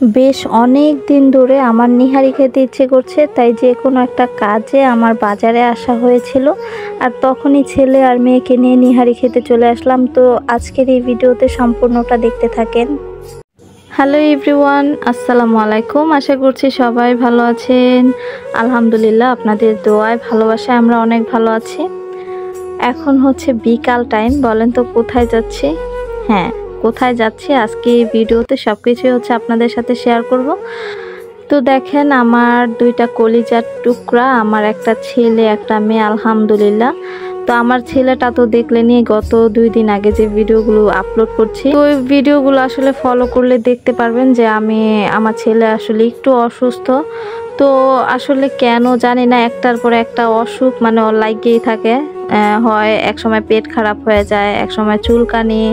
বেশ অনেক দিন ধরে আমার নিহারি খেতে ইচ্ছে করছে, তাই যে কোনো একটা কাজে আমার বাজারে আসা হয়েছিল। আর তখনই ছেলে আর মেয়েকে নিয়ে নিহারি খেতে চলে আসলাম। তো আজকের এই ভিডিওতে সম্পূর্ণটা দেখতে থাকেন। হ্যালো এভরিওয়ান, আসসালামু আলাইকুম। আশা করছি সবাই ভালো আছেন। আলহামদুলিল্লাহ, আপনাদের দোয়ায় ভালোবাসায় আমরা অনেক ভালো আছি। এখন হচ্ছে বিকাল টাইম। বলেন তো কোথায় যাচ্ছি? হ্যাঁ, কোথায় যাচ্ছি আজকে এই ভিডিওতে সবকিছুই হচ্ছে আপনাদের সাথে শেয়ার করব। তো দেখেন, আমার দুইটা কলিজার টুকরা, আমার একটা ছেলে একটা মেয়ে, আলহামদুলিল্লাহ। তো আমার ছেলেটা তো দেখলেনি গত 2 দিন আগে যে ভিডিওগুলো আপলোড করছি। তো ওই ভিডিওগুলো আসলে ফলো করলে দেখতে পারবেন যে আমার ছেলে আসলে একটু অসুস্থ। তো আসলে কেন জানি না, একটার পর একটা অসুখ মানে ওর লাগেই থাকে। হয় এক সময় পেট খারাপ হয়ে যায়, এক সময় চুলকানি,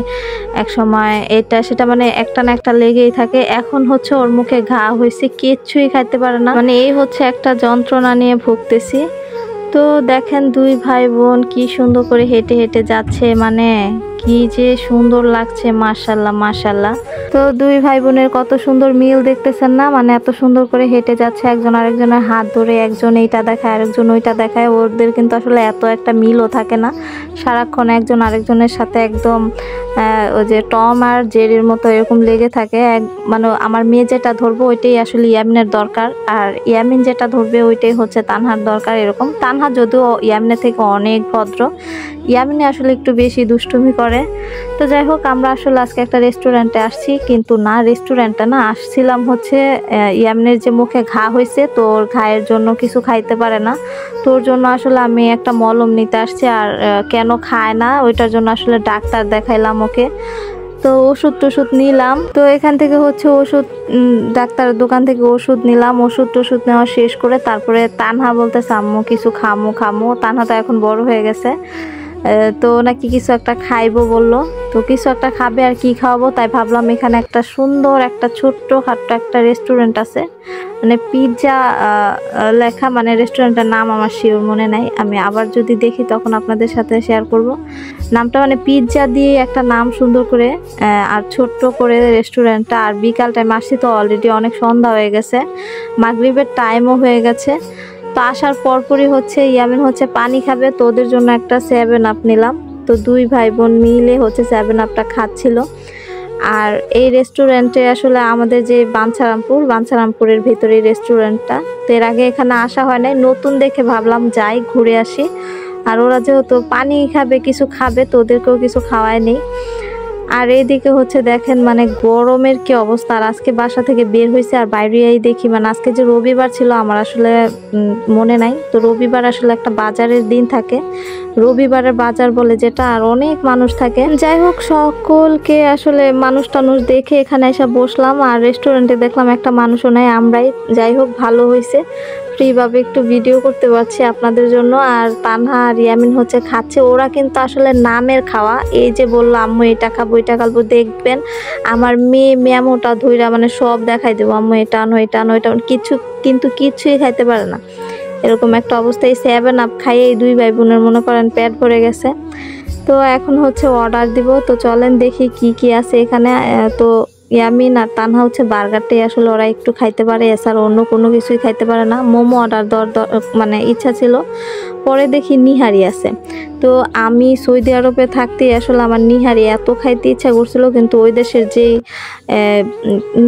এক সময় এটা সেটা, মানে একটা না একটা লেগেই থাকে। এখন হচ্ছে ওর মুখে ঘা হয়েছে, কিচ্ছুই খাইতে পারে না, মানে এই হচ্ছে একটা যন্ত্রণা নিয়ে ভুগতেছি। তো দেখেন, দুই ভাই বোন কি সুন্দর করে হেঁটে হেঁটে যাচ্ছে, মানে কি যে সুন্দর লাগছে, মাশাআল্লাহ মাশাআল্লাহ। তো দুই ভাই বোনের কত সুন্দর মিল দেখতেছেন না, মানে এত সুন্দর করে হেঁটে যাচ্ছে, একজন আরেকজনের হাত ধরে, একজন এইটা দেখায় আরেকজন ওইটা দেখায়। ওদের কিন্তু আসলে এত একটা মিলও থাকে না, সারাক্ষণ একজন আরেকজনের সাথে একদম ওই যে টম আর জেরির মতো এরকম লেগে থাকে। মানে আমার মেয়ে যেটা ধরবো ওইটাই আসলে ইয়ামিনের দরকার, আর ইয়ামিন যেটা ধরবে ওইটাই হচ্ছে তানহার দরকার। এরকম তানহা যদিও ইয়ামিনের থেকে অনেক ভদ্র, ইয়ামিনে আসলে একটু বেশি দুষ্টুমি করে। তো যাই হোক, আমরা আসলে আজকে একটা রেস্টুরেন্টে আসছি, কিন্তু না রেস্টুরেন্টে না, আসছিলাম হচ্ছে ইয়ামিনের যে মুখে ঘা হয়েছে, তো ওর ঘায়ের জন্য কিছু খাইতে পারে না। তোর জন্য আসলে আমি একটা মলম নিতে আসছি, আর কেন খায় না ওইটার জন্য আসলে ডাক্তার দেখাইলাম ওকে। তো ওষুধ টষুধ নিলাম। তো এখান থেকে হচ্ছে ওষুধ, ডাক্তারের দোকান থেকে ওষুধ নিলাম। ওষুধ টষুধ নেওয়া শেষ করে তারপরে তানহা বলতেছে আম্মু কিছু খামো। তানহা তো এখন বড় হয়ে গেছে, তো নাকি কিছু একটা খাইবো বললো। তো কিছু একটা খাবে, আর কি খাওয়াবো তাই ভাবলাম এখানে একটা সুন্দর একটা ছোট্ট খাট্ট একটা রেস্টুরেন্ট আছে, মানে পিৎজা লেখা, মানে রেস্টুরেন্টের নাম আমার শিওর মনে নাই, আমি আবার যদি দেখি তখন আপনাদের সাথে শেয়ার করব নামটা। মানে পিৎজা দিয়ে একটা নাম সুন্দর করে, আর ছোট্ট করে রেস্টুরেন্টটা। আর বিকাল টাইম আসছি তো অলরেডি অনেক সন্ধ্যা হয়ে গেছে, মাগরিবের টাইমও হয়ে গেছে। তো আসার পরপরই হচ্ছে ইয়ামিন হচ্ছে পানি খাবে, তো ওদের জন্য একটা 7 আপ নিলাম। তো দুই ভাই বোন মিলে হচ্ছে 7 আপটা খাচ্ছিল। আর এই রেস্টুরেন্টে আসলে আমাদের যে বাঞ্ছারামপুরের ভেতরে রেস্টুরেন্টটা, তো এর আগে এখানে আসা হয় নাই, নতুন দেখে ভাবলাম যাই ঘুরে আসি। আর ওরা যেহেতু পানি খাবে কিছু খাবে, তো ওদেরকেও কিছু খাওয়ায় নেই। আর এইদিকে হচ্ছে দেখেন, মানে গরমের কি অবস্থা। আর আজকে বাসা থেকে বের হয়েছে, আর বাইরেই দেখি, মানে আজকে যে রবিবার ছিল আমার আসলে মনে নাই। তো রবিবার আসলে একটা বাজারের দিন থাকে, রবিবারের বাজার বলে যেটা, আর অনেক মানুষ থাকে। যাই হোক, সকলকে আসলে মানুষ টানুষ দেখে এখানে এসে বসলাম, আর রেস্টুরেন্টে দেখলাম একটা মানুষও নাই, আমরাই। যাই হোক, ভালো হয়েছে, ফ্রিভাবে একটু ভিডিও করতে পারছি আপনাদের জন্য। আর তানহা আর ইয়ামিন হচ্ছে খাচ্ছে, ওরা কিন্তু আসলে নামের খাওয়া। এই যে বললো আম্মু এটা খাবো এটা খাবো, দেখবেন আমার মেয়ে মেমোটা ধইরা মানে সব দেখাই দেবো, আম্মু এটা আনো এটা আনো এটা, কিন্তু কিছুই খাইতে পারে না। এরকম একটা অবস্থায় 7 আপ খাইয়ে এই দুই ভাই বোনের মনে করেন পেট ভরে গেছে। তো এখন হচ্ছে অর্ডার দিব, তো চলেন দেখি কি কি আছে এখানে। তো ইয়ামিন আর তানহা হচ্ছে বার্গারটাই আসলে ওরা একটু খাইতে পারে, এছাড়া অন্য কোনো কিছুই খাইতে পারে না। মোমো অর্ডার মানে ইচ্ছা ছিল, পরে দেখি নিহারি আছে। তো আমি সৌদি আরবে থাকতে আসলে আমার নিহারি এত খাইতে ইচ্ছা করছিল, কিন্তু ওই দেশের যেই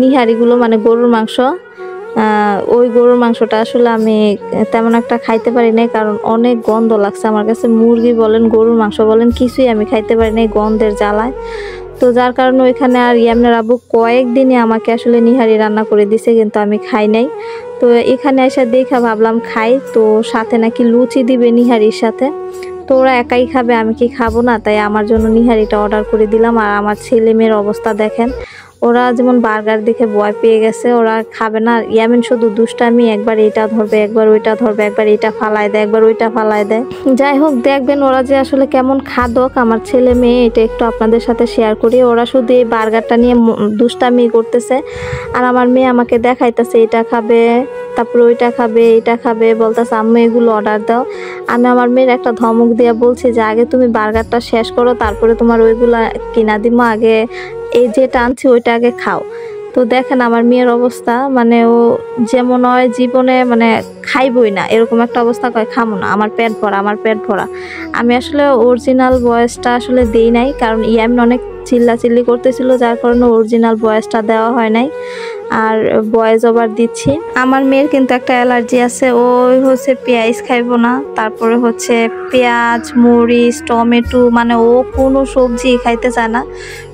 নিহারিগুলো মানে গরুর মাংস, ওই গরুর মাংসটা আসলে আমি তেমন একটা খাইতে পারি নাই, কারণ অনেক গন্ধ লাগছে আমার কাছে। মুরগি বলেন গরুর মাংস বলেন কিছুই আমি খাইতে পারি নাই গন্ধের জ্বালায়। তো যার কারণে ওইখানে আর ইয়ামিনের আব্বু কয়েকদিনই আমাকে আসলে নিহারি রান্না করে দিছে, কিন্তু আমি খাই নাই। তো এখানে এসে দেখা ভাবলাম খাই, তো সাথে নাকি লুচি দিবে নিহারির সাথে। তো ওরা একাই খাবে, আমি কি খাবো না, তাই আমার জন্য নিহারিটা অর্ডার করে দিলাম। আর আমার ছেলে মেয়ের অবস্থা দেখেন, ওরা যেমন বার্গার দেখে ভয় পেয়ে গেছে, ওরা খাবে না। ইয়ামিন শুধু দুষ্টামি, একবার এটা ধরবে একবার ওইটা ধরবে, একবার এটা ফালায় দেয় একবার ওইটা ফালায় দেয়। যাই হোক, দেখবেন ওরা যে আসলে কেমন খাদক আমার ছেলে মেয়ে, এটা একটু আপনাদের সাথে শেয়ার করি। ওরা শুধু এই বার্গারটা নিয়ে দুষ্টামি করতেছে, আর আমার মেয়ে আমাকে দেখাইতেছে এটা খাবে, তারপরে ওইটা খাবে এটা খাবে, বলতেছে আম্মু এগুলো অর্ডার দাও। আমি আমার মেয়ের একটা ধমক দিয়ে বলছি যে আগে তুমি বার্গারটা শেষ করো, তারপরে তোমার ওইগুলা কিনা দিমো, আগে এই যেটা আনছি ওইটা আগে খাও। তো দেখেন আমার মেয়ের অবস্থা, মানে ও যেমন হয় জীবনে মানে খাইবই না এরকম একটা অবস্থা, কয় খামো না, আমার পেট ভরা, আমার পেট ভরা। আমি আসলে অরিজিনাল ভয়েসটা আসলে দেই নাই, কারণ ইয়ামিন অনেক চিল্লাচিল্লি করতেছিল, যার কারণে অরিজিনাল ভয়েসটা দেওয়া হয় নাই, আর ভয়েস ওভার দিচ্ছি। আমার মেয়ের কিন্তু একটা অ্যালার্জি আছে, ওই হচ্ছে পেঁয়াজ খাইবো না, তারপরে হচ্ছে পেঁয়াজ, মরিচ, টমেটো, মানে ও কোনো সবজি খাইতে চায় না।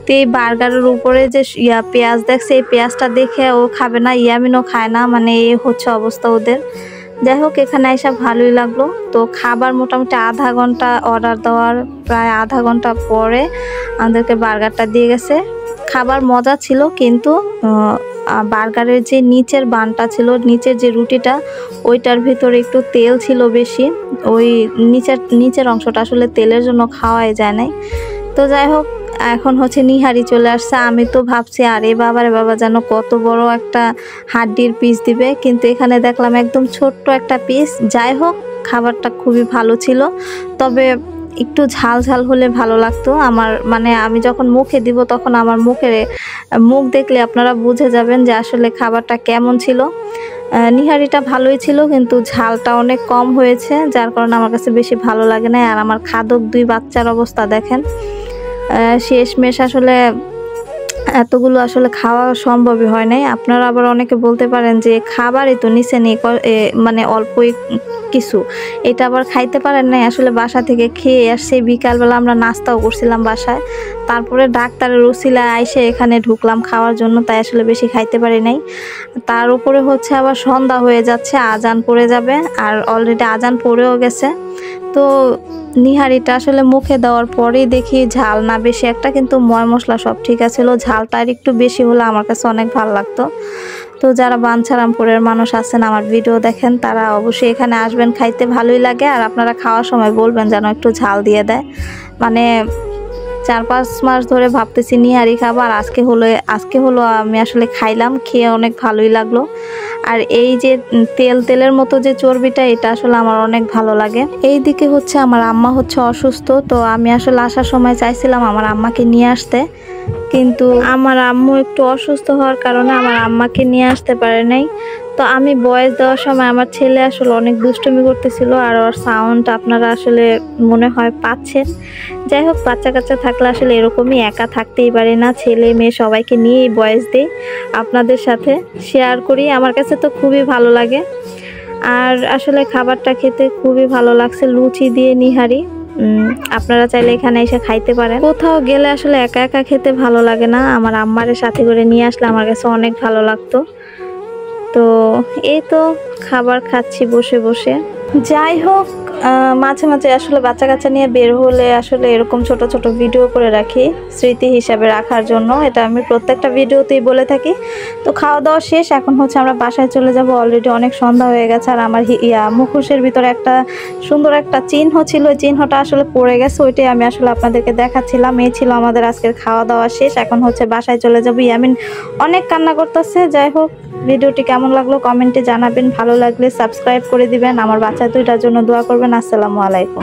তো এই বার্গারের উপরে যে পেঁয়াজ দেখছে, এই পেঁয়াজটা দেখে ও খাবে না, ইয়ামিনও খায় না, মানে এই হচ্ছে অবস্থা ওদের। যাই হোক, এখানে এসে ভালোই লাগলো। তো খাবার মোটামুটি আধা ঘন্টা, অর্ডার দেওয়ার প্রায় আধা ঘন্টা পরে আমাদেরকে বার্গারটা দিয়ে গেছে। খাবার মজা ছিল, কিন্তু বার্গারের যে নিচের বানটা ছিল, নিচের যে রুটিটা, ওইটার ভিতরে একটু তেল ছিল বেশি, ওই নিচের অংশটা আসলে তেলের জন্য খাওয়াই যায় নাই। তো যাই হোক, এখন হচ্ছে নিহারি চলে আসছে। আমি তো ভাবছি আরে বাবা যেন কত বড় একটা হাড্ডির পিস দিবে, কিন্তু এখানে দেখলাম একদম ছোট্ট একটা পিস। যাই হোক, খাবারটা খুবই ভালো ছিল, তবে একটু ঝাল ঝাল হলে ভালো লাগতো আমার। মানে আমি যখন মুখে দিব তখন আমার মুখ দেখলে আপনারা বুঝে যাবেন যে আসলে খাবারটা কেমন ছিল। নিহারিটা ভালোই ছিল, কিন্তু ঝালটা অনেক কম হয়েছে, যার কারণে আমার কাছে বেশি ভালো লাগে না। আর আমার খাদক 2 বাচ্চার অবস্থা দেখেন, শেষমেশ আসলে এতগুলো আসলে খাওয়া সম্ভবই হয় নাই। আপনারা আবার অনেকে বলতে পারেন যে খাবারই তো নিচে নেই, মানে অল্পই কিছু, এটা আবার খাইতে পারেন নাই। আসলে বাসা থেকে খেয়ে আসছে, বিকালবেলা আমরা নাস্তাও করছিলাম বাসায়, তারপরে ডাক্তারের উসিলায় আইসে এখানে ঢুকলাম খাওয়ার জন্য, তাই আসলে বেশি খাইতে পারি নাই। তার উপরে হচ্ছে আবার সন্ধ্যা হয়ে যাচ্ছে, আজান পড়ে যাবে, আর অলরেডি আজান পড়েও গেছে। তো নিহারিটা আসলে মুখে দেওয়ার পরেই দেখি ঝাল না বেশি একটা, কিন্তু ময় মশলা সব ঠিক আছিল, ঝালটা আর একটু বেশি হলে আমার কাছে অনেক ভালো লাগতো। তো যারা বাঞ্ছারামপুরের মানুষ আছেন, আমার ভিডিও দেখেন, তারা অবশ্যই এখানে আসবেন, খাইতে ভালোই লাগে। আর আপনারা খাওয়ার সময় বলবেন যেন একটু ঝাল দিয়ে দেয়। মানে 4-5 মাস ধরে ভাবতেছি নিহারি খাবো, আর আজকে হলো আমি আসলে খাইলাম, খেয়ে অনেক ভালোই লাগলো। আর এই যে তেলের মতো যে চর্বিটা, এটা আসলে আমার অনেক ভালো লাগে। এইদিকে হচ্ছে আমার আম্মা হচ্ছে অসুস্থ, তো আমি আসলে আসার সময় চাইছিলাম আমার আম্মাকে নিয়ে আসতে, কিন্তু আমার আম্মু একটু অসুস্থ হওয়ার কারণে আমার আম্মাকে নিয়ে আসতে পারে নাই। তো আমি ভয়েস দেওয়ার সময় আমার ছেলে আসলে অনেক দুষ্টুমি করতেছিল, আর ওর সাউন্ড আপনারা আসলে মনে হয় পাচ্ছেন। যাই হোক, বাচ্চা কাচ্চা থাকলে আসলে এরকমই, একা থাকতেই পারি না, ছেলে মেয়ে সবাইকে নিয়েই ভয়েস দিই, আপনাদের সাথে শেয়ার করি। আমার কাছে তো খুবই ভালো লাগে, আর আসলে খাবারটা খেতে খুবই ভালো লাগছে, লুচি দিয়ে নিহারি। আপনারা চাইলে এখানে এসে খাইতে পারেন। কোথাও গেলে আসলে একা একা খেতে ভালো লাগে না, আমার আম্মারে সাথে করে নিয়ে আসলে আমার কাছে অনেক ভালো লাগতো। তো এই তো খাবার খাচ্ছি বসে বসে। যাই হোক, মাঝে মাঝে আসলে বাচ্চা কাচ্চা নিয়ে বের হলে আসলে এরকম ছোট ছোট ভিডিও করে রাখি, স্মৃতি হিসাবে রাখার জন্য। এটা আমি প্রত্যেকটা ভিডিওতেই বলে থাকি। তো খাওয়া দাওয়া শেষ, এখন হচ্ছে আমরা বাসায় চলে যাব। অলরেডি অনেক সন্ধ্যা হয়ে গেছে, আর আমার মুখোশের ভিতরে একটা সুন্দর একটা চিহ্ন ছিল, ওই চিহ্নটা আসলে পড়ে গেছে, ওইটাই আমি আসলে আপনাদেরকে দেখাচ্ছিলাম। এই ছিল আমাদের আজকের খাওয়া দাওয়া শেষ, এখন হচ্ছে বাসায় চলে যাব। ইয়ামিন অনেক কান্না করতেছে। যাই হোক, ভিডিওটি কেমন লাগলো কমেন্টে জানাবেন, ভালো লাগলে সাবস্ক্রাইব করে দিবেন, আমার বাচ্চা দুইটার জন্য দোয়া করবেন। আসসালামু আলাইকুম।